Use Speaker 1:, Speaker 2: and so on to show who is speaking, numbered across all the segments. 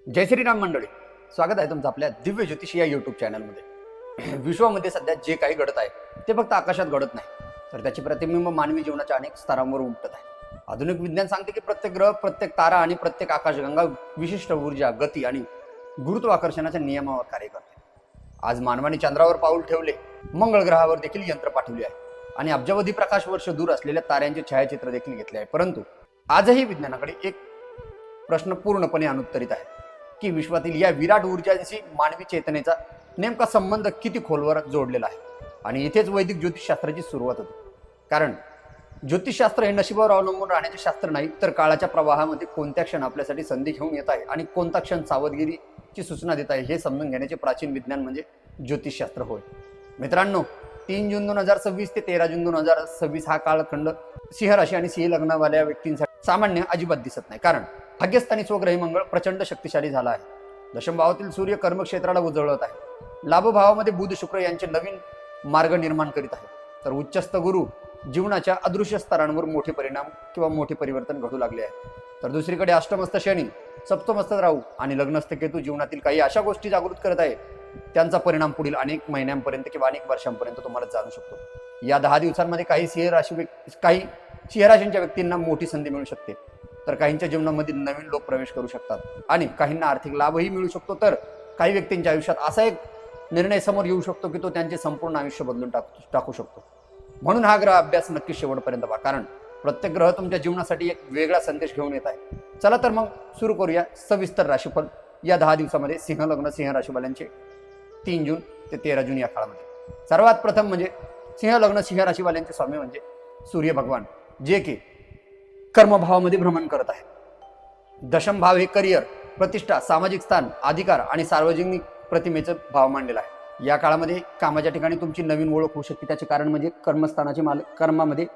Speaker 1: जय श्रीराम मंडळी, स्वागत आहे तुमचं आपल्या दिव्य ज्योतिष या युट्यूब चॅनलमध्ये. विश्वामध्ये सध्या जे काही घडत आहे ते फक्त आकाशात घडत नाही, तर त्याची प्रतिबिंब मानवी जीवनाच्या अनेक स्तरांवर उमटत आहे. आधुनिक विज्ञान सांगते की प्रत्येक ग्रह, प्रत्येक तारा आणि प्रत्येक आकाशगंगा विशिष्ट ऊर्जा, गती आणि गुरुत्वाकर्षणाच्या नियमावर कार्य करते. आज मानवाने चंद्रावर पाऊल ठेवले, मंगळ ग्रहावर देखील यंत्र पाठवले आहे आणि अब्जावधी प्रकाश वर्ष दूर असलेल्या ताऱ्यांचे छायाचित्र देखील घेतले आहे. परंतु आजही विज्ञानाकडे एक प्रश्न पूर्णपणे अनुत्तरित आहे की विश्वातील या विराट ऊर्जांशी मानवी चेतनेचा नेमका संबंध किती खोलवर जोडलेला आहे. आणि इथेच वैदिक ज्योतिषशास्त्राची सुरुवात होते. कारण ज्योतिषशास्त्र हे नशिबावर अवलंबून राहण्याचे शास्त्र नाही, तर काळाच्या प्रवाहामध्ये कोणत्या क्षण आपल्यासाठी संधी घेऊन येत आहे आणि कोणता क्षण सावधगिरीची सूचना देत आहे हे समजून घेण्याचे प्राचीन विज्ञान म्हणजे ज्योतिषशास्त्र होय. मित्रांनो, 3 जून 2026 ते 13 जून 2026 हा कालखंड सिंह राशी आणि सिंह लग्नवाल्या व्यक्तींसाठी सामान्य अजिबात दिसत नाही. कारण भाग्यस्थानी स्वग्रही मंगळ प्रचंड शक्तिशाली झाला आहे. दशम भावातील सूर्य कर्मक्षेत्राला उजळत आहे. लाभभावामध्ये बुध शुक्र यांचे नवीन मार्ग निर्माण करीत आहे. तर उच्चस्थ गुरु जीवनाच्या अदृश्य स्तरांवर मोठे परिणाम किंवा मोठे परिवर्तन घडू लागले आहे. तर दुसरीकडे अष्टमस्थ शनी, सप्तमस्थ राहू आणि लग्नस्थ केतू जीवनातील काही अशा गोष्टी जागृत करत आहे त्यांचा परिणाम पुढील अनेक महिन्यांपर्यंत किंवा अनेक वर्षांपर्यंत तुम्हाला जाणू शकतो. या 10 दिवसांमध्ये काही सिंह राशींच्या व्यक्तींना मोठी संधी मिळू शकते, तर काहींच्या जीवनामध्ये नवीन लोक प्रवेश करू शकतात आणि काहींना आर्थिक लाभही मिळू शकतो. तर काही व्यक्तींच्या आयुष्यात असा एक निर्णय समोर येऊ शकतो की तो त्यांचे संपूर्ण आयुष्य बदलून टाकू शकतो. म्हणून हा ग्रह अभ्यास नक्की शेवटपर्यंत पहा, कारण प्रत्येक ग्रह तुमच्या जीवनासाठी एक वेगळा संदेश घेऊन येत आहे. चला तर मग सुरू करूया सविस्तर राशीफल या 10 दिवसामध्ये सिंह लग्न सिंह राशीवाल्यांचे 3 जून ते 13 जून या काळामध्ये. सर्वात प्रथम म्हणजे सिंह लग्न सिंह राशीवाल्यांचे स्वामी म्हणजे सूर्य भगवान, जे की कर्मभावामध्ये भ्रमण करत आहे. दशम भाव हे करिअर, प्रतिष्ठा, सामाजिक स्थान, अधिकार आणि सार्वजनिक प्रतिमेचं भाव मांडलेला आहे. या काळामध्ये कामाच्या ठिकाणी तुमची नवीन ओळख होऊ शकते. त्याचे कारण म्हणजे कर्मस्थानाचे मालक, कर्मामध्ये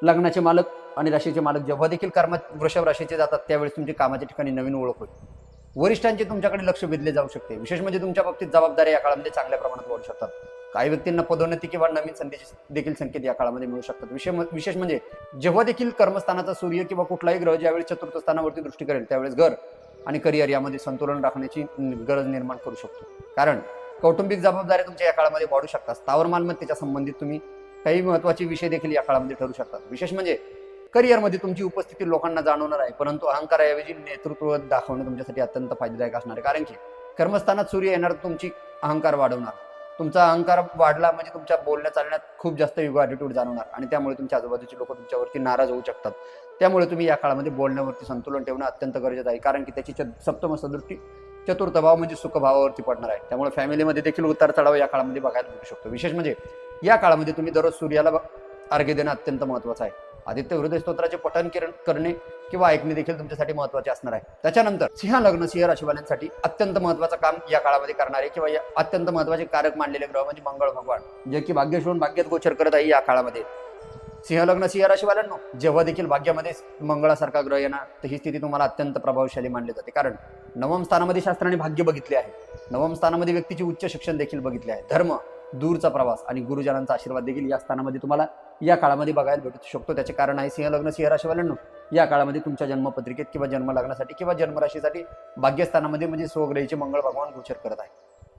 Speaker 1: लग्नाचे मालक आणि राशीचे मालक जेव्हा देखील वृषभ राशीचे जातात त्यावेळेस तुमची कामाच्या ठिकाणी नवीन ओळख होईल. वरिष्ठांचे तुमच्याकडे लक्ष वेधले जाऊ शकते. विशेष म्हणजे तुमच्या बाबतीत जबाबदारी या काळामध्ये चांगल्या प्रमाणात वाढू शकतात. काही व्यक्तींना पदोन्नती किंवा नवीन संधीचे देखील संकेत या काळामध्ये मिळू शकतात. विशेष म्हणजे जेव्हा देखील कर्मस्थानाचा सूर्य किंवा कुठलाही ग्रह ज्यावेळेस चतुर्थ स्थानावरती दृष्टी करेल त्यावेळेस घर आणि करिअर यामध्ये संतुलन राखण्याची गरज निर्माण करू शकतो. कारण कौटुंबिक जबाबदाऱ्या तुमच्या या काळामध्ये वाढू शकतात. स्थावर मालमत्तेच्या संबंधित तुम्ही काही महत्त्वाचे विषय देखील या काळामध्ये ठरू शकतात. विशेष म्हणजे करिअरमध्ये तुमची उपस्थिती लोकांना जाणवणार आहे, परंतु अहंकाराऐवजी नेतृत्व दाखवणं तुमच्यासाठी अत्यंत फायदेदायक असणार आहे. कारण की कर्मस्थानात सूर्य येणार तुमची अहंकार वाढवणार. तुमचा अहंकार वाढला म्हणजे तुमच्या बोलण्या चालण्यात खूप जास्त युगो ॲटिट्यूड जाणवणार आणि त्यामुळे तुमच्या आजूबाजूचे लोक तुमच्यावरती नाराज होऊ शकतात. त्यामुळे तुम्ही या काळामध्ये बोलण्यावरती संतुलन ठेवणं अत्यंत गरजेचं आहे. कारण की त्याची सप्तमस्थ दृष्टी चतुर्थ भाव म्हणजे सुखभावावरती पडणार आहे. त्यामुळे फॅमिलीमध्ये देखील उतार चढाव या काळामध्ये बघायला मिळू शकतो. विशेष म्हणजे या काळामध्ये तुम्ही दररोज सूर्याला अर्घ्य देणं अत्यंत महत्त्वाचं आहे. आदित्य हृदय स्तोत्राचे पठण करणे किंवा ऐकणे देखील तुमच्यासाठी महत्त्वाचे असणार आहे. त्याच्यानंतर सिंह लग्न सिंह राशीवाल्यांसाठी अत्यंत महत्त्वाचं काम या काळामध्ये करणारे किंवा या अत्यंत महत्त्वाचे कारक मानलेले ग्रह म्हणजे मंगळ भगवान, जे की भाग्यशोधून भाग्यात गोचर करत आहे. या काळामध्ये सिंह लग्न सिंह राशीवाल्यांनो, जेव्हा देखील भाग्यामध्ये मंगळासारखा ग्रह येणार तर ही स्थिती तुम्हाला अत्यंत प्रभावशाली मानली जाते. कारण नवम स्थानामध्ये शास्त्राने भाग्य बघितले आहे. नवम स्थानामध्ये व्यक्तीचे उच्च शिक्षण देखील बघितले आहे. धर्म, दूरचा प्रवास आणि गुरुजनांचा आशीर्वाद देखील या स्थानामध्ये तुम्हाला या काळामध्ये बघायला भेटू शकतो. त्याचे कारण आहे सिंह लग्न सिंह राशीवाल्यांनो, या काळामध्ये तुमच्या जन्मपत्रिकेत किंवा जन्म लग्नासाठी किंवा जन्मराशीसाठी भाग्यस्थानामध्ये म्हणजे स्वग्रहीचे मंगळ भगवान गोचर करत आहे.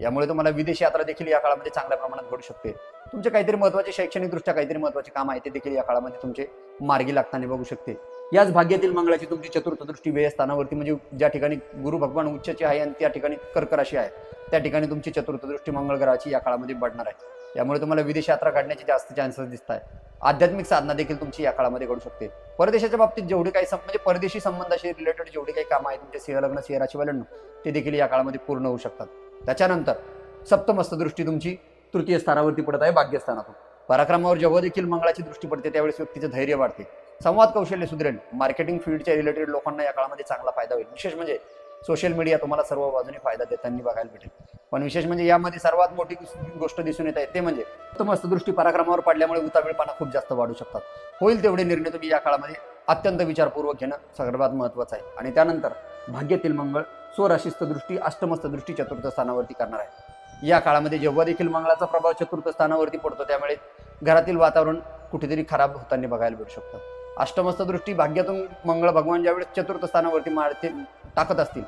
Speaker 1: यामुळे तुम्हाला विदेश यात्रा देखील या काळामध्ये चांगल्या प्रमाणात घडू शकते. तुमचे काहीतरी महत्त्वाचे शैक्षणिकदृष्ट्या काहीतरी महत्त्वाचे काम आहे ते देखील या काळामध्ये तुमचे मार्गी लागताना बघू शकते. याच भाग्यातील मंगळाची तुमची चतुर्थ दृष्टी व्यय स्थानावरती म्हणजे ज्या ठिकाणी गुरु भगवान उच्चचे आहे आणि त्या ठिकाणी कर्क राशी आहे त्या ठिकाणी तुमची चतुर्थ दृष्टी मंगळ ग्रहाची या काळामध्ये पडणार आहे. यामुळे तुम्हाला विदेश यात्रा काढण्याचे जास्त चान्सेस दिसत आहे. आध्यात्मिक साधना देखील तुमची या काळामध्ये घडू शकते. परदेशाच्या बाबतीत जेवढे काही म्हणजे परदेशी संबंधाशी रिलेटेड जेवढे काही काम आहे तुमच्या सिंह लग्न सिंह राशीवाल्यांना ते देखील या काळामध्ये पूर्ण होऊ शकतात. त्याच्यानंतर सप्तमस्थ दृष्टी तुमची तृतीय स्थानावरती पडत आहे भाग्यस्थानातून. पराक्रमावर जेव्हा देखील मंगळाची दृष्टी पडते त्यावेळेस व्यक्तीचं धैर्य वाढते, संवाद कौशल्य सुधरेल, मार्केटिंग फील्डच्या रिलेटेड लोकांना या काळामध्ये चांगला फायदा होईल. विशेष म्हणजे सोशल मीडिया तुम्हाला सर्व बाजूने फायदा देताना बघायला भेटेल. पण विशेष म्हणजे यामध्ये सर्वात मोठी गोष्ट दिसून येत आहे ते म्हणजे सप्तमस्थ दृष्टी पराक्रमावर पडल्यामुळे उतावीळपणा खूप जास्त वाढू शकतात. होईल तेवढे निर्णय तुम्ही या काळामध्ये अत्यंत विचारपूर्वक घेणं सर्वात महत्त्वाचं आहे. आणि त्यानंतर भाग्यातील मंगळ स्वराशीस्थ दृष्टी अष्टमस्थ दृष्टी चतुर्थ स्थानावरती करणार आहे. या काळामध्ये जेव्हा देखील मंगळाचा प्रभाव चतुर्थ स्थानावरती पडतो त्यामुळे घरातील वातावरण कुठेतरी खराब होताना बघायला भेटू शकतं. अष्टमस्थ दृष्टी भाग्यातून मंगळ भगवान ज्यावेळेस चतुर्थ स्थानावरती टाकत असतील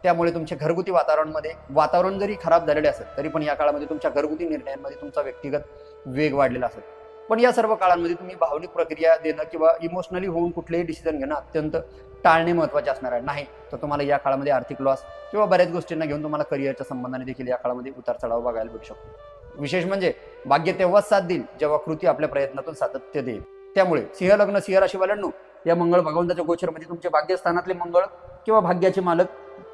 Speaker 1: त्यामुळे तुमच्या घरगुती वातावरण जरी खराब झालेले असेल तरी पण या काळामध्ये तुमच्या घरगुती निर्णयांमध्ये तुमचा व्यक्तिगत वेग वाढलेला असेल. पण या सर्व काळांमध्ये तुम्ही भावनिक प्रक्रिया देणं किंवा इमोशनली होऊन कुठलेही डिसिजन घेणं अत्यंत टाळणे महत्त्वाचे असणार आहे. नाही तर तुम्हाला या काळामध्ये आर्थिक लॉस किंवा बऱ्याच गोष्टींना घेऊन तुम्हाला करिअरच्या संबंधाने देखील या काळामध्ये उतार चढाव बघायला भेटू शकतो. विशेष म्हणजे भाग्य तेव्हाच साथ देईल जेव्हा कृती आपल्या प्रयत्नातून सातत्य देईल. त्यामुळे सिंह लग्न सिंह राशीवाल्यांनो, या मंगळ भगवंताच्या गोचरमध्ये तुमचे भाग्यस्थानातले मंगळ किंवा भाग्याचे मालक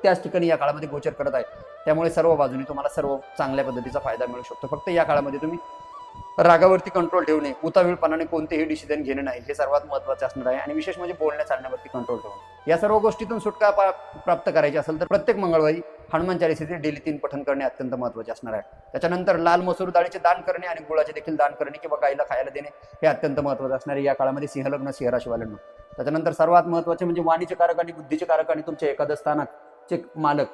Speaker 1: त्याच ठिकाणी या काळामध्ये गोचर करत आहे. त्यामुळे सर्व बाजूने तुम्हाला सर्व चांगल्या पद्धतीचा फायदा मिळू शकतो. फक्त या काळामध्ये तुम्ही रागावरती कंट्रोल ठेवणे, उतावीळपणाने कोणतेही डिसिजन घेणे नाही, हे सर्वात महत्त्वाचे असणार आहे. आणि विशेष म्हणजे बोलण्या चालण्यावरती कंट्रोल ठेवणे. या सर्व गोष्टीतून सुटका प्राप्त करायची असेल तर प्रत्येक मंगळवारी हनुमान चालीसेचे डेली 3 पठण करणे अत्यंत महत्त्वाचे असणार आहे. त्याच्यानंतर लाल मसूर डाळीचे दान करणे आणि गुळाचे देखील दान करणे किंवा गाईला खायला देणे हे अत्यंत महत्त्वाचे असणार आहे या काळामध्ये सिंह लग्न सिंह राशीवाल्यांना. त्याच्यानंतर सर्वात महत्त्वाचे म्हणजे वाणीचे कारक आणि बुद्धीचे कारक आणि तुमच्या एकादश स्थानाचे मालक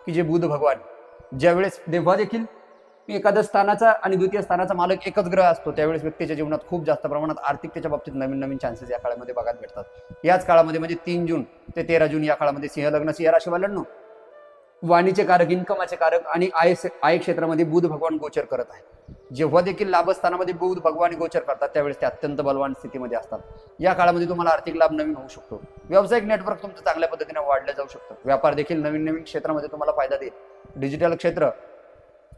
Speaker 1: की जे बुध भगवान, ज्यावेळेस तेव्हा देखील एकादश स्थानाचा आणि द्वितीय स्थानाचा मालक एकच ग्रह असतो, त्यावेळेस व्यक्तीच्या जीवनात खूप जास्त प्रमाणात आर्थिकतेच्या बाबतीत नवीन नवीन चान्सेस या काळामध्ये बघायला भेटतात. याच काळामध्ये म्हणजे 3 जून ते 13 जून या काळामध्ये सिंह लग्न सिंह राशीवाल्यांनो वाणीचे कारक, इन्कमाचे कारक आणि आय क्षेत्रामध्ये बुध भगवान गोचर करत आहे. जेव्हा देखील लाभस्थानामध्ये बुध भगवान गोचर करतात त्यावेळेस ते अत्यंत बलवान स्थितीमध्ये असतात. या काळामध्ये तुम्हाला आर्थिक लाभ नवीन होऊ शकतो. व्यावसायिक नेटवर्क तुमचं चांगल्या पद्धतीने वाढलं जाऊ शकतं. व्यापार देखील नवीन नवीन क्षेत्रामध्ये तुम्हाला फायदा देईल. डिजिटल क्षेत्र,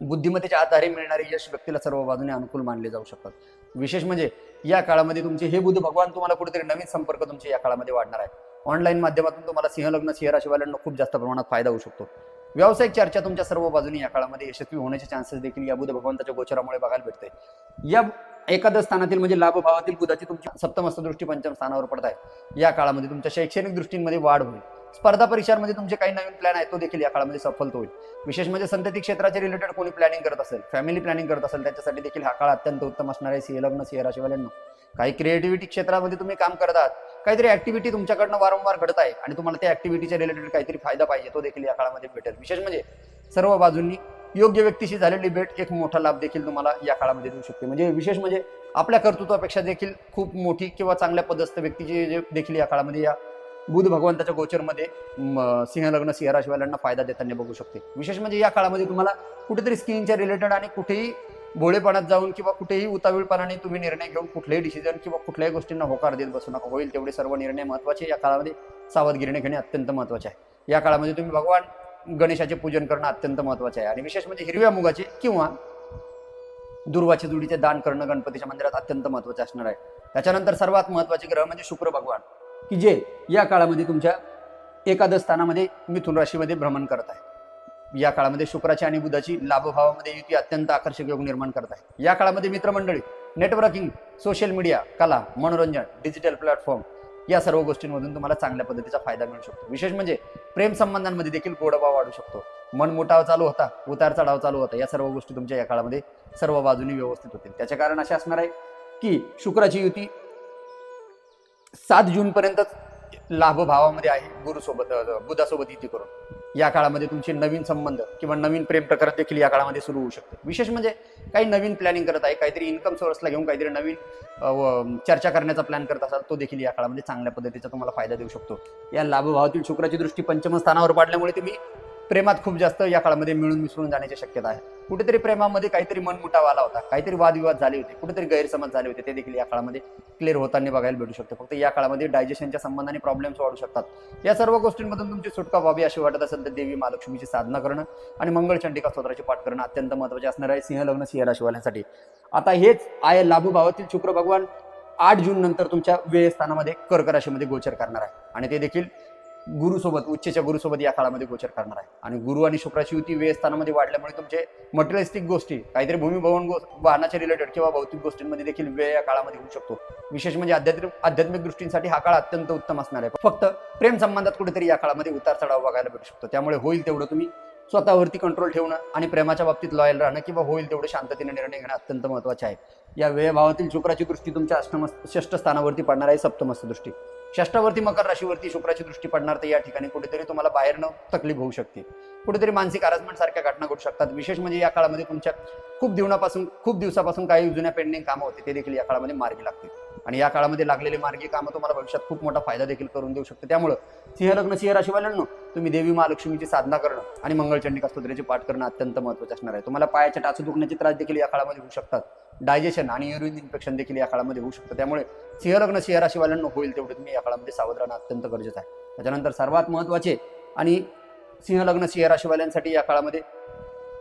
Speaker 1: बुद्धिमत्तेच्या आधारे मिळणारे यश व्यक्तीला सर्व बाजूने अनुकूल मानले जाऊ शकतात. विशेष म्हणजे या काळामध्ये तुमचे हे बुध भगवान तुम्हाला कुठेतरी नवीन संपर्क तुमचे या काळामध्ये वाढणार आहे. ऑनलाईन माध्यमातून तुम्हाला सिंह लग्न सिंह राशीवाल्यांना खूप जास्त प्रमाणात फायदा होऊ शकतो. व्यावसायिक चर्चा तुमच्या सर्व बाजूने या काळामध्ये यशस्वी होण्याचे चान्सेस देखील या बुध भगवंताच्या गोचरामुळे बघायला भेटते. या एकादश स्थानातील म्हणजे लाभ भावातील बुधाची तुमची सप्तमस्थ दृष्टी पंचम स्थानावर पडत आहे. या काळामध्ये तुमच्या शैक्षणिक दृष्टींमध्ये वाढ होईल. स्पर्धा परीक्षांमध्ये तुमचे काही नवीन प्लॅन आहेत तो देखील या काळामध्ये सफल होईल. विशेष म्हणजे संतती क्षेत्राचे रिलेटेड कोणी प्लॅनिंग करत असेल, फॅमिली प्लॅनिंग करत असेल, त्याच्यासाठी देखील हा काळ अत्यंत उत्तम असणार आहे सिंह लग्न सिंह राशीवाल्यांना. काही क्रिएटिव्हिटी क्षेत्रामध्ये तुम्ही काम करत आहात, काहीतरी ऍक्टिव्हिटी तुमच्याकडनं वारंवार घडत आहे आणि तुम्हाला त्या ऍक्टिव्हिटीच्या रिलेटेड काहीतरी फायदा पाहिजे तो देखील या काळामध्ये भेटेल. विशेष म्हणजे सर्व बाजूंनी योग्य व्यक्तीशी झालेली भेट एक मोठा लाभ देखील तुम्हाला या काळामध्ये देऊ शकते. म्हणजे विशेष म्हणजे आपल्या कर्तृत्वापेक्षा देखील खूप मोठी किंवा चांगल्या पदस्थ व्यक्तीचे देखील या काळामध्ये या बुध भगवंताच्या गोचरमध्ये सिंह लग्न सिंह राशीवाल्यांना फायदा देताना बघू शकते. विशेष म्हणजे या काळामध्ये तुम्हाला कुठेतरी स्किनच्या रिलेटेड आणि कुठेही भोळेपणात जाऊन किंवा कुठेही उतावीळपणाने तुम्ही निर्णय घेऊन कुठलेही डिसिजन किंवा कुठल्याही गोष्टींना होकार देत बसू नका. होईल तेवढे सर्व निर्णय महत्त्वाचे. या काळामध्ये सावधगिरीने घेणे अत्यंत महत्त्वाचे आहे. या काळामध्ये तुम्ही भगवान गणेशाचे पूजन करणं अत्यंत महत्त्वाचे आहे. आणि विशेष म्हणजे हिरव्या मुगाचे किंवा दुर्वाचे जुडीचे दान करणं गणपतीच्या मंदिरात अत्यंत महत्त्वाचे असणार आहे. त्याच्यानंतर सर्वात महत्त्वाचे ग्रह म्हणजे शुक्र भगवान की जे या काळामध्ये तुमच्या एकादश स्थानामध्ये मिथुन राशीमध्ये भ्रमण करत आहे. या काळामध्ये शुक्राची आणि बुधाची लाभभावामध्ये युती अत्यंत आकर्षक योग निर्माण करत आहे. या काळामध्ये मित्रमंडळी, नेटवर्किंग, सोशल मीडिया, कला, मनोरंजन, डिजिटल प्लॅटफॉर्म या सर्व गोष्टींमधून तुम्हाला चांगल्या पद्धतीचा फायदा मिळू शकतो. विशेष म्हणजे प्रेम संबंधांमध्ये देखील गोडवा वाढू शकतो. मनमुटाव चालू होता, उतार चढाव चालू होता, या सर्व गोष्टी तुमच्या या काळामध्ये सर्व बाजूनी व्यवस्थित होतील. त्याचे कारण असे असणार आहे की शुक्राची युती 7 जून पर्यंत लाभ भावामध्ये आहे बुधासोबत युती करून. या काळामध्ये तुमचे नवीन संबंध किंवा नवीन प्रेम प्रकार देखील या काळामध्ये सुरू होऊ शकते. विशेष म्हणजे काही नवीन प्लॅनिंग करत आहे, काहीतरी इन्कम सोर्सला घेऊन काहीतरी नवीन चर्चा करण्याचा प्लॅन करत असाल तो देखील या काळामध्ये चांगल्या पद्धतीचा तुम्हाला फायदा देऊ शकतो. या लाभ भावातील शुक्राची दृष्टी पंचम स्थानावर पाडल्यामुळे तुम्ही प्रेमात खूप जास्त या काळामध्ये मिळून मिसळून जाण्याची शक्यता आहे. कुठेतरी प्रेमामध्ये काहीतरी मनमुटाव आला होता, काहीतरी वादविवाद झाले होते, कुठेतरी गैरसमज झाले होते, ते देखील या काळामध्ये क्लिअर होताना बघायला भेटू शकते. फक्त या काळामध्ये डायजेशनच्या संबंधाने प्रॉब्लेम्स वाढू शकतात. या सर्व गोष्टींमधून तुमची सुटका व्हावी अशी वाटत असेल तर देवी महालक्ष्मीची साधना करणं आणि मंगळचंडिका स्तोत्राचे पाठ करणं अत्यंत महत्त्वाचे असणार आहे सिंह लग्न सिंह राशीवाल्यांसाठी. आता हेच आय लाभ भावातील शुक्र भगवान 8 जून नंतर तुमच्या वेळ स्थानामध्ये कर्क राशीमध्ये गोचर करणार आहे आणि ते देखील गुरुसोबत उच्चच्या गुरुसोबत या काळामध्ये गोचर करणार आहे. आणि गुरु आणि शुक्राची युती वेळ स्थानामध्ये वाढल्यामुळे तुमचे मटेरियलिस्टिक गोष्टी, काहीतरी भूमी भवन वाहनाच्या रिलेटेड किंवा भौतिक गोष्टींमध्ये देखील वेळ या काळामध्ये होऊ शकतो. विशेष म्हणजे आध्यात्मिक दृष्टींसाठी हा काळ अत्यंत उत्तम असणार आहे. फक्त प्रेम संबंधात कुठेतरी या काळामध्ये उतार चढाव बघायला भेटू शकतो. त्यामुळे होईल तेवढं तुम्ही स्वतःवरती कंट्रोल ठेवणं आणि प्रेमाच्या बाबतीत लॉयल राहणं किंवा होईल तेवढे शांततेने निर्णय घेणं अत्यंत महत्त्वाचे आहे. या वेळ भावातील शुक्राची दृष्टी तुमच्या षष्ठ स्थानावरती पडणार आहे, सप्तमस्थ दृष्टी. षष्ठावरती मकर राशीवरती शुक्राची दृष्टी पडणार, तर या ठिकाणी कुठेतरी तुम्हाला बाहेरनं तकलीफ होऊ शकते. कुठेतरी मानसिक हॅरासमेंट सारख्या घटना घडू शकतात. विशेष म्हणजे या काळामध्ये तुमच्या खूप दिवसापासून काही जुन्या पेंडिंग कामं होते ते देखील या काळामध्ये मार्गी लागतील. आणि या काळामध्ये लागलेले मार्गी कामं तुम्हाला भविष्यात खूप मोठा फायदा देखील करून देऊ शकते. त्यामुळे सिंह लग्न सिंह राशीवाल्यांनो तुम्ही देवी महालक्ष्मीची साधना करणं आणि मंगळचंडिका स्तोत्राचे पाठ करणं अत्यंत महत्त्वाचे असणार आहे. तुम्हाला पायाच्या टाचू दुखण्याचे त्रास देखील या काळामध्ये होऊ शकतात. डायजेशन आणि युरिन इन्फेक्शन देखील या काळामध्ये होऊ शकतं. त्यामुळे सिंह लग्न सिंह राशीवाल्यांनो होईल तेवढे तुम्ही या काळामध्ये सावध राहणं अत्यंत गरजेचं आहे. त्याच्यानंतर सर्वात महत्त्वाचे आणि सिंह लग्न सिंह राशीवाल्यांसाठी या काळामध्ये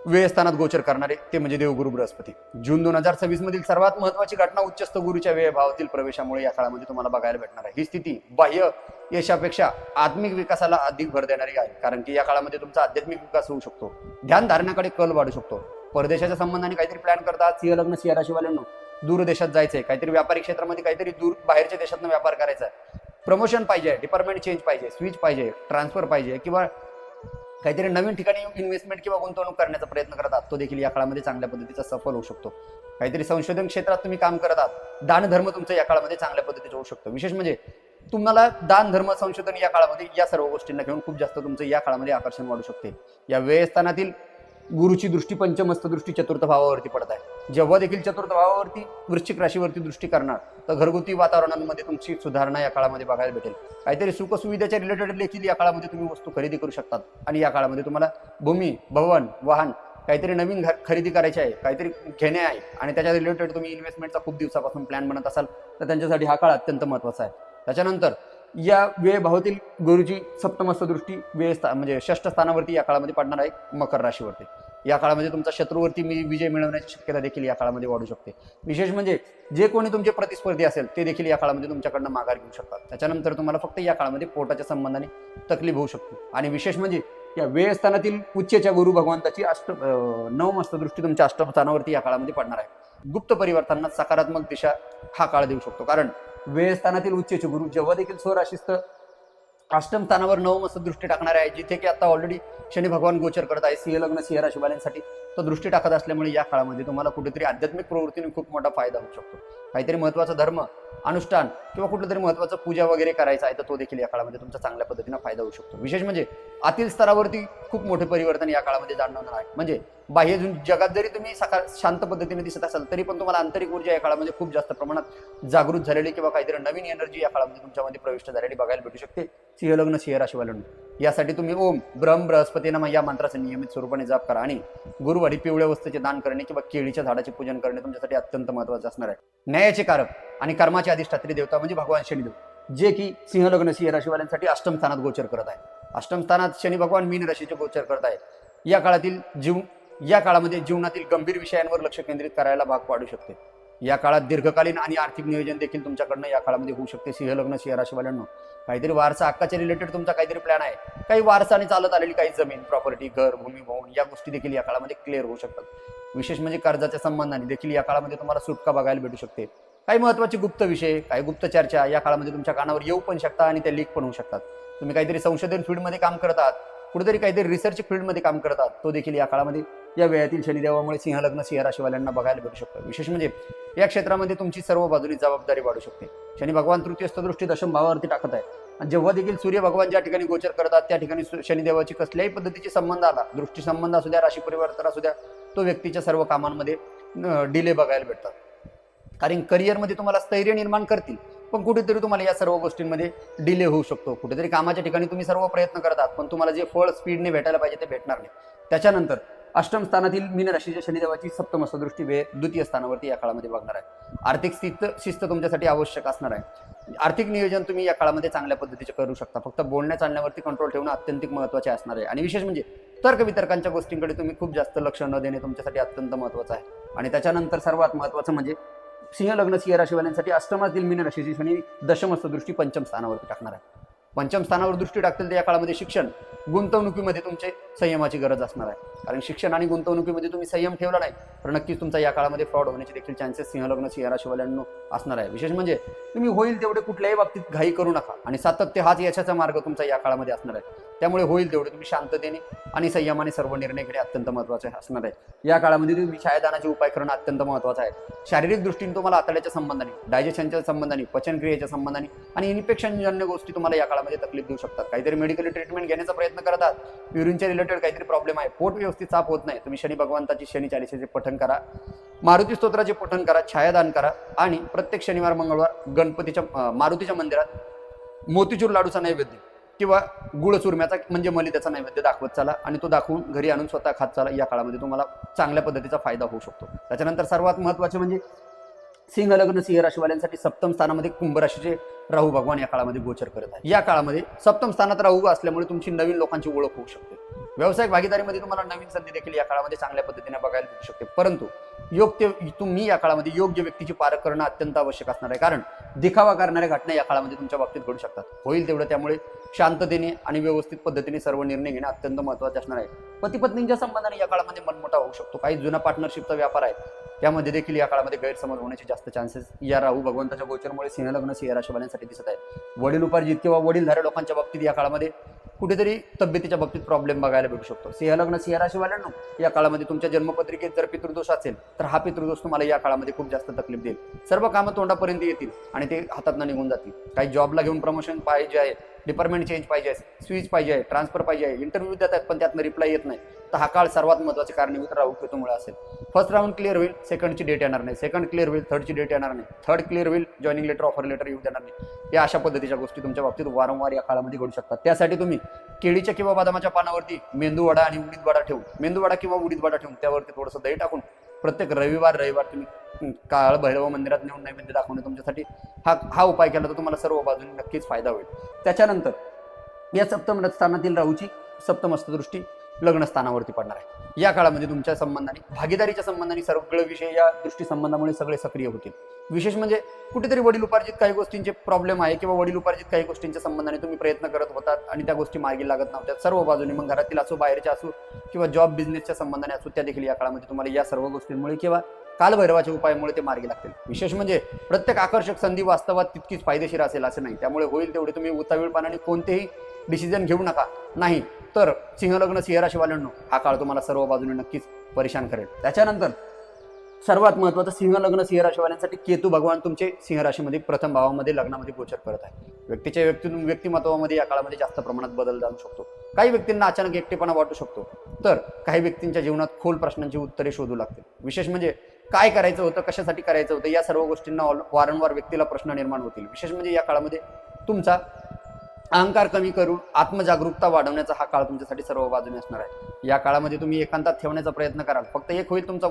Speaker 1: वेळ स्थानात गोचर करणारे ते म्हणजे देवगुरु बृहस्पती. जून 2026 मधील सर्वात महत्त्वाची घटना उच्चस्थ गुरुच्या वेळ भावातील प्रवेशामुळे या काळामध्ये तुम्हाला बघायला भेटणार आहे. ही स्थिती बाह्य यशापेक्षा आत्मिक विकासाला अधिक भर देणारी आहे, कारण की या काळामध्ये तुमचा आध्यात्मिक विकास होऊ शकतो. ध्यान धारणाकडे कल वाढू शकतो. परदेशाच्या संबंधाने काहीतरी प्लॅन करतात सिंह लग्न सिंह राशीवाल्यांनो, दूर देशात जायचंय, काहीतरी व्यापारी क्षेत्रामध्ये काहीतरी दूर बाहेरच्या देशातनं व्यापार करायचा आहे, प्रमोशन पाहिजे, डिपार्टमेंट चेंज पाहिजे, स्विच पाहिजे, ट्रान्सफर पाहिजे, किंवा काहीतरी नवीन ठिकाणी इन्व्हेस्टमेंट किंवा गुंतवणूक करण्याचा प्रयत्न करत आहात, तो देखील या काळामध्ये चांगल्या पद्धतीचा सफल होऊ शकतो. काहीतरी संशोधन क्षेत्रात तुम्ही काम करत आहात, दान धर्म तुमचं या काळामध्ये चांगल्या पद्धतीचं होऊ शकतं. विशेष म्हणजे तुम्हाला दान धर्म संशोधन या काळामध्ये या सर्व गोष्टींना घेऊन खूप जास्त तुमचं या काळामध्ये आकर्षण वाढू शकते. या व्ययस्थानातील गुरुची दृष्टी पंचमस्त दृष्टी चतुर्थ भावावरती पडत आहे. जेव्हा देखील चतुर्थ भावावरती वृश्चिक राशीवरती दृष्टी करणार तर घरगुती वातावरणामध्ये तुमची सुधारणा या काळामध्ये बघायला भेटेल. काहीतरी सुखसुविधेच्या रिलेटेड देखील या काळामध्ये तुम्ही वस्तू खरेदी करू शकतात आणि या काळामध्ये तुम्हाला भूमी, भवन, वाहन काहीतरी नवीन खरेदी करायची आहे, काहीतरी घेणे आहे आणि त्याच्या रिलेटेड तुम्ही इन्व्हेस्टमेंटचा खूप दिवसापासून प्लॅन बनत असाल तर त्यांच्यासाठी हा काळ अत्यंत महत्त्वाचा आहे. त्याच्यानंतर या वेळ भावातील गुरुची सप्तमस्त दृष्टी म्हणजे षष्ठ स्थानावरती या काळामध्ये पडणार आहे मकर राशीवरती. या काळामध्ये तुमचा शत्रूवरती विजय मिळवण्याची शक्यता देखील या काळामध्ये वाढू शकते. विशेष म्हणजे जे कोणी तुमचे प्रतिस्पर्धी असेल ते देखील या काळामध्ये तुमच्याकडनं माघार घेऊ शकतात. त्याच्यानंतर तुम्हाला फक्त या काळामध्ये पोटाच्या संबंधाने तकलीफ होऊ शकते. आणि विशेष म्हणजे या वेळ स्थानातील उच्चच्या गुरु भगवंताची नवमस्त दृष्टी तुमच्या अष्टम स्थानावरती या काळामध्ये पडणार आहे. गुप्त परिवर्तनांना सकारात्मक दिशा हा काळ देऊ शकतो, कारण वेळ स्थानातील उच्चचे गुरु जेव्हा देखील स्वराशीस्थ अष्टम स्थानावर नवमस्त दृष्टी टाकणार आहे, जिथे की आता ऑलरेडी शनी भगवान गोचर करत आहे सिंह लग्न सिंह राशीवाल्यांसाठी, तो दृष्टी टाकत असल्यामुळे या काळामध्ये तुम्हाला कुठेतरी आध्यात्मिक प्रवृत्तीने खूप मोठा फायदा होऊ शकतो. काहीतरी महत्त्वाचा धर्म अनुष्ठान किंवा कुठलं तरी महत्त्वाचं पूजा वगैरे करायचा आहे तर तो देखील या काळामध्ये तुमचा चांगल्या पद्धतीने फायदा होऊ शकतो. विशेष म्हणजे आतील स्तरावरती खूप मोठे परिवर्तन या काळामध्ये जाणवणार आहे. म्हणजे बाह्य जगात जरी तुम्ही शांत पद्धतीने दिसत असाल तरी पण तुम्हाला आंतरिक ऊर्जा या काळामध्ये खूप जास्त प्रमाणात जागृत झालेली किंवा काहीतरी नवीन एनर्जी या काळामध्ये तुमच्यामध्ये प्रविष्ट झालेली बघायला भेटू शकते सिंह लग्न सिंह राशीवाल्यांना. यासाठी तुम्ही ओम ब्रह्म बृहस्पती नमः या मंत्राचा नियमित स्वरूपाने जाप करा आणि गुरुवारी पिवळ्या वस्तूचे दान करणे किंवा केळीच्या झाडाचे पूजन करणे तुमच्यासाठी अत्यंत महत्त्वाचे असणार आहे. न्यायाचे कारक आणि कर्माचे अधिष्ठात्री देवता म्हणजे भगवान शनिदेव, जे की सिंह लग्न सिंह राशीवाल्यांसाठी अष्टम स्थानात गोचर करत आहे. अष्टम स्थानात शनी भगवान मीन राशीचे गोचर करत आहे. या काळामध्ये जीवनातील गंभीर विषयांवर लक्ष केंद्रित करायला भाग पाडू शकते. या काळात दीर्घकालीन आणि आर्थिक नियोजन देखील तुमच्याकडनं या काळामध्ये होऊ शकते. सिंह लग्न सिंह राशीवाल्यांना काहीतरी वारसा हक्काच्या रिलेटेड तुमचा काहीतरी प्लॅन आहे, काही वारसाने चालत आलेली काही जमीन प्रॉपर्टी घर भूमी भवन या गोष्टी देखील या काळामध्ये क्लिअर होऊ शकतात. विशेष म्हणजे कर्जाच्या संबंधाने देखील या काळामध्ये तुम्हाला सुटका बघायला भेटू शकते. काही महत्त्वाचे गुप्त विषय काही गुप्त चर्चा या काळामध्ये तुमच्या कानावर येऊ पण शकतात आणि त्या लीक पण होऊ शकतात. तुम्ही काहीतरी संशोधन फील्डमध्ये काम करत आहात, कुठेतरी काहीतरी रिसर्च फील्डमध्ये काम करतात, तो देखील या काळामध्ये या वेळातील शनिदेवामुळे सिंह लग्न सिंह राशीवाल्यांना बघायला भेटू शकतो. विशेष म्हणजे या क्षेत्रामध्ये तुमची सर्व बाजूनी जबाबदारी वाढू शकते. शनी भगवान तृतीयस्थ दृष्टी दशम भावावरती टाकत आहे आणि जेव्हा देखील सूर्य भगवान ज्या ठिकाणी गोचर करतात त्या ठिकाणी शनिदेवाची कसल्याही पद्धतीची संबंध आला, दृष्टी संबंध असू द्या, राशी परिवर्तन असू द्या, तो व्यक्तीच्या सर्व कामांमध्ये डिले बघायला भेटतात. कारण करिअरमध्ये तुम्हाला स्थैर्य निर्माण करतील पण कुठेतरी तुम्हाला या सर्व गोष्टींमध्ये डिले होऊ शकतो. कुठेतरी कामाच्या ठिकाणी तुम्ही सर्व प्रयत्न करतात पण तुम्हाला जे फळ स्पीडने भेटायला पाहिजे ते भेटणार नाही. त्याच्यानंतर अष्टम स्थानातील मीन राशीच्या शनिदेवाची सप्तमस्त दृष्टी द्वितीय स्थानावरती या काळामध्ये बघणार आहे. आर्थिक शिस्त तुमच्यासाठी आवश्यक असणार आहे. आर्थिक नियोजन तुम्ही या काळामध्ये चांगल्या पद्धतीचे करू शकता. फक्त बोलण्या चालण्यावरती कंट्रोल ठेवणं अत्यंत महत्त्वाचे असणार आहे. आणि विशेष म्हणजे तर्क वितर्कांच्या गोष्टींकडे तुम्ही खूप जास्त लक्ष न देणे तुमच्यासाठी अत्यंत महत्त्वाचं आहे. आणि त्याच्यानंतर सर्वात महत्त्वाचं म्हणजे सिंह लग्न सिंह राशीवाल्यांसाठी अष्टमातील मीन राशीची शनी दशमस्त दृष्टी पंचम स्थानावरती टाकणार आहे. पंचम स्थानावर दृष्टी टाकतील तर या काळामध्ये शिक्षण गुंतवणुकीमध्ये तुमचे संयमाची गरज असणार आहे. कारण शिक्षण आणि गुंतवणुकीमध्ये तुम्ही संयम ठेवला नाही तर नक्कीच तुमचा या काळामध्ये फ्रॉड होण्याचे देखील चान्सेस सिंह लग्न सिंह राशीवाल्यांना असणार आहे. विशेष म्हणजे तुम्ही होईल तेवढे कुठल्याही बाबतीत घाई करू नका आणि सातत्य हाच यशाचा मार्ग तुमचा या काळामध्ये असणार आहे. त्यामुळे होईल तेवढे तुम्ही शांततेने आणि संयमाने सर्व निर्णय घेणे अत्यंत महत्त्वाचे असणार आहे। या काळामध्ये तुम्ही छायादानाचे उपाय करणं अत्यंत महत्त्वाचं आहे। शारीरिक दृष्टीने तुम्हाला आतड्याच्या संबंधाने, डायजेशनच्या संबंधाने, पचनक्रियेच्या संबंधाने आणि इन्फेक्शनजन्य गोष्टी तुम्हाला या काळामध्ये तकलीफ देऊ शकतात। काहीतरी मेडिकल ट्रीटमेंट घेण्याचा प्रयत्न करत आहात, युरिनच्या रिलेटेड काहीतरी प्रॉब्लेम आहे, पोट व्यवस्थित साफ होत नाही, तुम्ही शनी भगवंताची शनी चालीसेचे पठण करा, मारुती स्तोत्राचे पठण करा, छायादान करा आणि प्रत्येक शनिवार मंगळवार गणपतीच्या मारुतीच्या मंदिरात मोतीचूर लाडूचा नैवेद्य किंवा गुळ चुरम्याचा म्हणजे मलिदाचा नैवेद्य दाखवत चला आणि तो दाखवून घरी आणून स्वतः खात चला। या काळामध्ये तुम्हाला चांगल्या पद्धतीचा फायदा होऊ शकतो। त्याच्यानंतर सर्वात महत्त्वाचे म्हणजे सिंह लग्न सिंह राशीवाल्यांसाठी सप्तम स्थानामध्ये कुंभ राशीचे राहू भगवान या काळामध्ये गोचर करत आहे। या काळामध्ये सप्तम स्थानात राहू असल्यामुळे तुमची नवीन लोकांची ओळख होऊ शकते। व्यावसायिक भागीदारीमध्ये तुम्हाला नवीन संधी देखील या काळामध्ये चांगल्या पद्धतीने बघायला मिळू शकते, परंतु तुम्ही या काळामध्ये योग्य व्यक्तीची पारख करणं अत्यंत आवश्यक असणार आहे, कारण दिखावा करणाऱ्या घटना या काळामध्ये तुमच्या बाबतीत घडू शकतात। होईल तेवढं त्यामुळे शांततेने आणि व्यवस्थित पद्धतीने सर्व निर्णय घेणे अत्यंत महत्त्वाचे असणार आहे। पती पत्नींच्या संबंधाने या काळामध्ये मनमोठा होऊ शकतो। काही जुना पार्टनरशिपचा व्यापार आहे त्यामध्ये देखील या काळामध्ये गैरसमज होण्याचे जास्त चान्सेस या राहू भगवंताच्या गोचरमुळे सिंह लग्न सिंह राशीवाल्यांसाठी दिसत आहे। वडील उपार्जित किंवा वडीलधाऱ्या लोकांच्या बाबतीत या काळामध्ये कुठेतरी तब्येतीच्या बाबतीत प्रॉब्लेम बघायला भेटू शकतो। सिंह लग्न सिंह राशीवाल्यांना या काळामध्ये तुमच्या जन्मपत्रिकेत जर पितृदोष असेल तर हा पितृदोष तुम्हाला या काळामध्ये खूप जास्त तकलीफ देईल। सर्व कामं तोंडापर्यंत येतील आणि ते हातातनं निघून जातील। काही जॉबला घेऊन प्रमोशन पाहिजे आहे, डिपार्टमेंट चेंज पाहिजे आहे, स्विच पाहिजे आहे, ट्रान्सफर पाहिजे आहे, इंटरव्ह्यू देतात पण त्यातनं रिप्लाय येत नाही, तर हा काळ सर्वात महत्त्वाचे कारणीभूत राहू केतूमुळे असेल। फर्स्ट राऊंड क्लिअर होईल, सेकंडची डेट येणार नाही, सेकंड क्लिअर होईल, थर्डची डेट येणार नाही, थर्ड क्लिअर होईल, जॉईनिंग लेटर ऑफर लेटर येऊ देणार नाही। या अशा पद्धतीच्या गोष्टी तुमच्या बाबतीत वारंवार या काळामध्ये घडू शकतात। त्यासाठी तुम्ही केळीच्या किंवा बदामाच्या पानावरती मेंदूवडा आणि उडीद वडा ठेवून, मेंदूवडा किंवा उडीद वडा ठेवून त्यावरती थोडंसं दही टाकून प्रत्येक रविवार तुम्ही काळ भैरव मंदिरात नेऊन नैवेद्य दाखवणे तुमच्यासाठी हा उपाय केला तर तुम्हाला सर्व बाजूने नक्कीच फायदा होईल। त्याच्यानंतर या सप्तम स्थानातील राहूची सप्तमस्थ दृष्टी लग्न स्थानावरती पडणार आहे। या काळामध्ये तुमच्या संबंधाने, भागीदारीच्या संबंधाने सगळे विषय या दृष्टी संबंधामुळे सगळे सक्रिय होतील। विशेष म्हणजे कुठेतरी वडील उपार्जित काही गोष्टींचे प्रॉब्लेम आहे किंवा वडील उपार्जित काही गोष्टींच्या संबंधाने तुम्ही प्रयत्न करत होतात आणि त्या गोष्टी मार्गी लागत नव्हत्या सर्व बाजूने, मग घरातील असो, बाहेरच्या असो किंवा जॉब बिझनेसच्या संबंधाने असो, त्या देखील या काळामध्ये तुम्हाला या सर्व गोष्टींमुळे किंवा कालभैरवाच्या उपायामुळे ते मार्गी लागतील। विशेष म्हणजे प्रत्येक आकर्षक संधी वास्तवात तितकीच फायदेशीर असेल असं नाही, त्यामुळे होईल तेवढे तुम्ही उतावीळपणाने कोणतेही डिसिजन घेऊ नका, नाही तर सिंह लग्न सिंह राशीवाल्यांनो हा काळ तुम्हाला सर्व बाजूने नक्कीच परेशान करेल। त्याच्यानंतर सर्वात महत्त्वाचं सिंह लग्न सिंह राशीवाल्यांसाठी केतू भगवान तुमचे सिंह राशीमध्ये प्रथम भावामध्ये लग्नामध्ये गोचर करत आहे। व्यक्तीच्या व्यक्तिमत्वामध्ये या काळामध्ये जास्त प्रमाणात बदल जाणू शकतो। काही व्यक्तींना अचानक एकटेपणा वाटू शकतो, तर काही व्यक्तींच्या जीवनात खोल प्रश्नांची उत्तरे शोधू लागतील। विशेष म्हणजे काय करायचं होतं, कशासाठी करायचं होतं, या सर्व गोष्टींना वारंवार व्यक्तीला प्रश्न निर्माण होतील। विशेष म्हणजे या काळामध्ये तुमचा अहंकार कमी करून आत्मजागरूकता वाढवण्याचा हा काळ तुमच्यासाठी सर्व बाजूने असणार आहे। या काळामध्ये तुम्ही एकांतात ठेवण्याचा प्रयत्न कराल, फक्त एक होईल तुमचा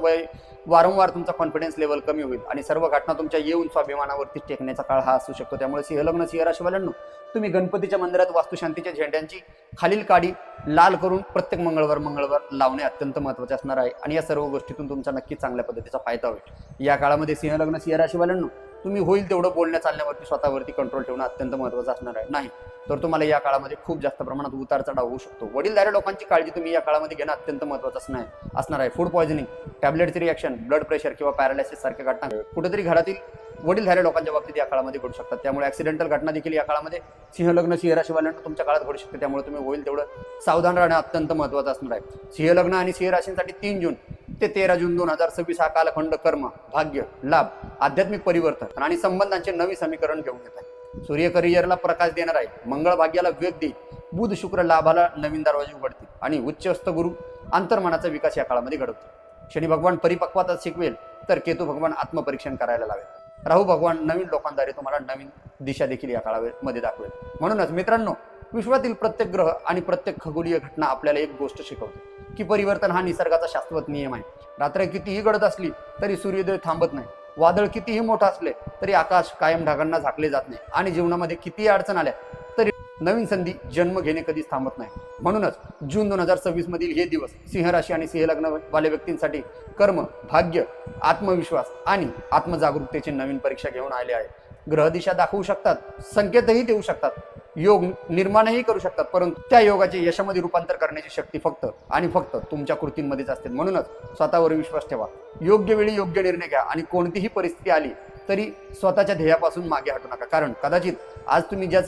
Speaker 1: वारंवार तुमचा कॉन्फिडन्स लेवल कमी होईल आणि सर्व घटना तुमच्या येऊन स्वाभिमानावरती टेकण्याचा काळ हा असू शकतो। त्यामुळे सिंह लग्न सिंह राशीवाल्यांनो तुम्ही गणपतीच्या मंदिरात वास्तुशांतीच्या झेंड्यांची खालील काडी लाल करून प्रत्येक मंगळवार लावणे अत्यंत महत्त्वाचे असणार आहे आणि या सर्व गोष्टीतून तुमचा नक्कीच चांगल्या पद्धतीचा फायदा होईल। या काळामध्ये सिंह लग्न सिंह राशीवाल्यांनो तुम्ही होईल तेवढं बोलण्या चालण्यावरती स्वतःवरती कंट्रोल ठेवणं अत्यंत महत्त्वाचं असणार आहे, नाही तर तुम्हाला या काळामध्ये खूप जास्त प्रमाणात उतार चढाव होऊ शकतो। वडीलधाऱ्या लोकांची काळजी तुम्ही या काळामध्ये घेणं अत्यंत महत्त्वाचं असणार आहे। फूड पॉयझनिंग, टॅबलेटची रिॲक्शन, ब्लड प्रेशर किंवा पॅरालायसिस सारख्या घटना कुठेतरी घरातील वडीलधाऱ्या लोकांच्या बाबतीत या काळामध्ये घडू शकतात। त्यामुळे ऍक्सिडेंटल घटना देखील या काळामध्ये सिंह लग्न सिंह राशीवाल्यांना तुमच्या काळात घडू शकते। त्यामुळे तुम्ही होईल तेवढं सावधान राहणं अत्यंत महत्त्वाचं असणार आहे। सिंह लग्न आणि सिंह राशींसाठी 3 जून ते 13 जून 2026 हा कालखंड कर्म, भाग्य, लाभ, आध्यात्मिक परिवर्तन आणि संबंधांचे नवे समीकरण घेऊन येत आहे। सूर्य करिअरला प्रकाश देणार आहे, मंगळ भाग्याला वेग देईल, बुध शुक्र लाभाला नवीन दरवाजे उघडतील आणि उच्चस्थ गुरु अंतर्मनाचा विकास या काळामध्ये घडवतील। शनी भगवान परिपक्वता शिकवेल तर केतू भगवान आत्मपरीक्षण करायला लावेल। राहू भगवान नवीन लोकांद्वारे तुम्हाला नवीन दिशा देखील या काळामध्ये दाखवेल। म्हणूनच मित्रांनो, विश्वातील प्रत्येक ग्रह आणि प्रत्येक खगोलीय घटना आपल्याला एक गोष्ट शिकवते की परिवर्तन हा निसर्गाचा शाश्वत नियम आहे। रात्र कितीही गडद असली तरी सूर्योदय थांबत नाही, वादळ कितीही मोठं असले तरी आकाश कायम ढगांना झाकले जात नाही आणि जीवनामध्ये कितीही अडचण आल्या तरी नवीन संधी जन्म घेणे कधीच थांबत नाही। म्हणूनच जून 2026 मधील हे दिवस सिंह राशी आणि सिंह लग्न वाले व्यक्तींसाठी कर्म, भाग्य, आत्मविश्वास आणि आत्मजागरूकतेची नवीन परीक्षा घेऊन आले आहे। ग्रह दिशा दाखवू शकतात, संकेतही देऊ शकतात, योग निर्माणही करू शकतात, परंतु त्या योगाचे यशामध्ये रूपांतर करण्याची शक्ती फक्त आणि फक्त तुमच्या कृतींमध्येच असते। म्हणूनच स्वतःवर विश्वास ठेवा, योग्य वेळी योग्य निर्णय घ्या आणि कोणतीही परिस्थिती आली तरी स्वतःच्या ध्येयापासून मागे हटू नका, कारण कदाचित आज तुम्ही ज्या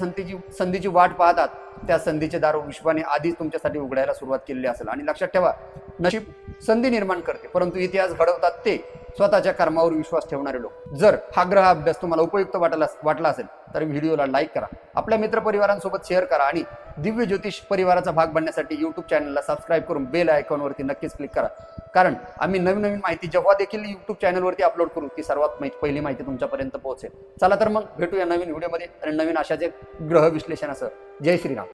Speaker 1: संधीची वाट पाहतात त्या संधीचे दार विश्वाने आधीच तुमच्यासाठी उघडायला सुरुवात केलेली असेल. आणि लक्षात ठेवा, नशीब संधी निर्माण करते, परंतु इतिहास घडवतात ते स्वतःच्या कर्मावर विश्वास ठेवणारे लोक. जर हा ग्रह अभ्यास तुम्हाला उपयुक्त वाटला असेल तर व्हिडिओला लाईक करा, आपल्या मित्रपरिवारांसोबत शेअर करा आणि दिव्य ज्योतिष परिवाराचा भाग बनण्यासाठी यूट्यूब चॅनलला सबस्क्राईब करून बेल आयकॉनवरती नक्कीच क्लिक करा, कारण आम्ही नवीन माहिती जेव्हा देखील यूट्यूब चॅनलवरती अपलोड करू ती सर्वात पहिली माहिती तुमच्यापर्यंत पोहोचेल. चला तर मग भेटूया नवीन व्हिडिओमध्ये आणि नवीन अशाच एक ग्रह विश्लेषणासह. जय श्रीराम.